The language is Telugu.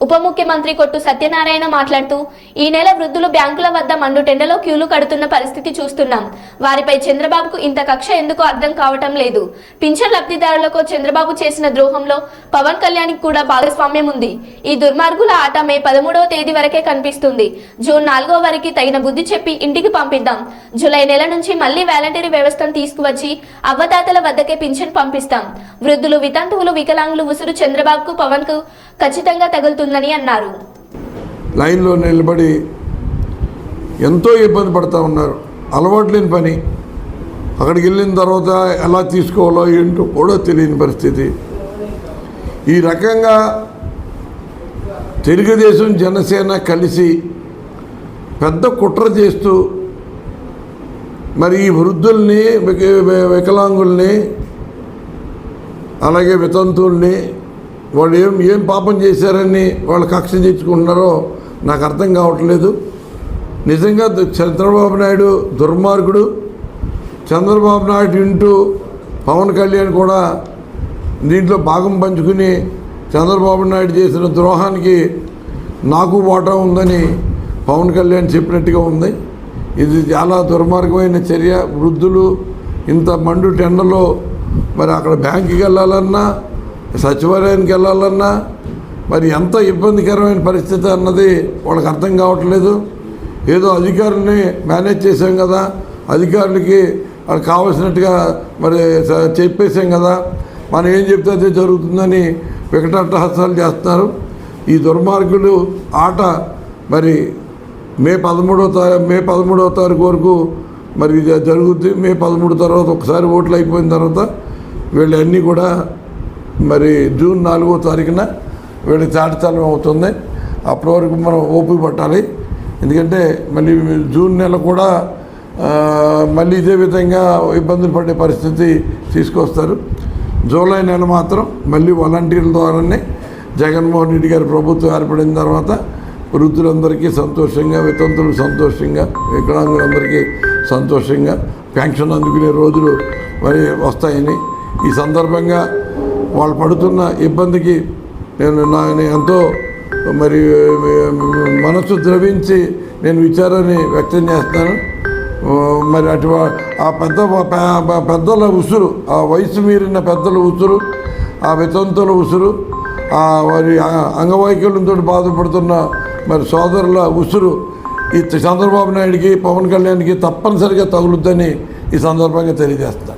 ఉప ముఖ్యమంత్రి కొట్టు సత్యనారాయణ మాట్లాడుతూ ఈ నెల వృద్ధులు బ్యాంకుల వద్ద మండు టెండలో క్యూలు కడుతున్న పరిస్థితి చూస్తున్నాం. వారిపై చంద్రబాబుకు ఇంత కక్ష ఎందుకు అర్థం కావటం లేదు. పింఛన్ లబ్ధిదారులకు చంద్రబాబు చేసిన ద్రోహంలో పవన్ కళ్యాణ్కి కూడా భాగస్వామ్యం ఉంది. ఈ దుర్మార్గుల ఆట మే 13వ తేదీ వరకే కనిపిస్తుంది. జూన్ 4వ వరకు తగిన బుద్ధి చెప్పి ఇంటికి పంపిద్దాం. జూలై నెల నుంచి మళ్లీ వాలంటరీ వ్యవస్థను తీసుకువచ్చి అవ్వదాతల వద్దకే పింఛన్ పంపిస్తాం. వృద్ధులు, వితంతువులు, వికలాంగులు ఉసురు చంద్రబాబుకు, పవన్ కు ఖచ్చితంగా తగులుతుందని అన్నారు. లైన్లో నిలబడి ఎంతో ఇబ్బంది పడుతూ ఉన్నారు. అలవాటు లేని పని. అక్కడికి వెళ్ళిన తర్వాత ఎలా తీసుకోవాలో ఏంటో కూడా తెలియని పరిస్థితి. ఈ రకంగా తెలుగుదేశం, జనసేన కలిసి పెద్ద కుట్ర చేస్తూ మరి ఈ వృద్ధుల్ని, వికలాంగుల్ని, అలాగే వితంతువుల్ని వాళ్ళు ఏం పాపం చేశారని వాళ్ళు కక్ష తెచ్చుకుంటున్నారో నాకు అర్థం కావట్లేదు. నిజంగా చంద్రబాబు నాయుడు దుర్మార్గుడు. చంద్రబాబు నాయుడు ఇంటూ పవన్ కళ్యాణ్ కూడా దీంట్లో భాగం పంచుకుని చంద్రబాబు నాయుడు చేసిన ద్రోహానికి నాకు వాటా ఉందని పవన్ కళ్యాణ్ చెప్పినట్టుగా ఉంది. ఇది చాలా దుర్మార్గమైన చర్య. వృద్ధులు ఇంత మండు టెండలో మరి అక్కడ బ్యాంకుకి వెళ్ళాలన్నా, సచివాలయానికి వెళ్ళాలన్నా మరి ఎంత ఇబ్బందికరమైన పరిస్థితి అన్నది వాళ్ళకి అర్థం కావట్లేదు. ఏదో అధికారుల్ని మేనేజ్ చేసాం కదా, అధికారులకి వాళ్ళకి కావాల్సినట్టుగా మరి చెప్పేసాం కదా, మనం ఏం చెప్తే అదే జరుగుతుందని వికటాట్టహాసాలు చేస్తున్నారు. ఈ దుర్మార్గులు ఆట మరి మే 13వ తారీఖు వరకు మరి జరుగుతుంది. మే 13 తర్వాత ఒకసారి ఓట్లు అయిపోయిన తర్వాత వీళ్ళన్నీ కూడా మరి జూన్ 4వ తారీఖున వీళ్ళకి చాటితనం అవుతుంది. అప్పటి వరకు మనం ఓపిక పట్టాలి. ఎందుకంటే మళ్ళీ జూన్ నెల కూడా మళ్ళీ ఇదే విధంగా ఇబ్బందులు పడే పరిస్థితి తీసుకొస్తారు. జూలై నెల మాత్రం మళ్ళీ వాలంటీర్ల ద్వారానే జగన్మోహన్ రెడ్డి గారి ప్రభుత్వం ఏర్పడిన తర్వాత వృద్ధులందరికీ సంతోషంగా, వితంతులు సంతోషంగా, వికలాంగులందరికీ సంతోషంగా పెన్షన్ అందుకునే రోజులు మరి వస్తాయని, ఈ సందర్భంగా వాళ్ళు పడుతున్న ఇబ్బందికి నేను ఎంతో మరి మనసు ద్రవించి నేను విచారాన్ని వ్యక్తం చేస్తాను. మరి ఆ పెద్దల ఉసురు, ఆ వయసు మీరిన పెద్దల ఉసురు, ఆ వితంతుల ఉసురు, ఆ వారి అంగవైకల్యంతో బాధపడుతున్న మరి సోదరుల ఉసురు ఈ చంద్రబాబు నాయుడికి, పవన్ కళ్యాణ్కి తప్పనిసరిగా తగులుద్దని ఈ సందర్భంగా తెలియజేస్తాను.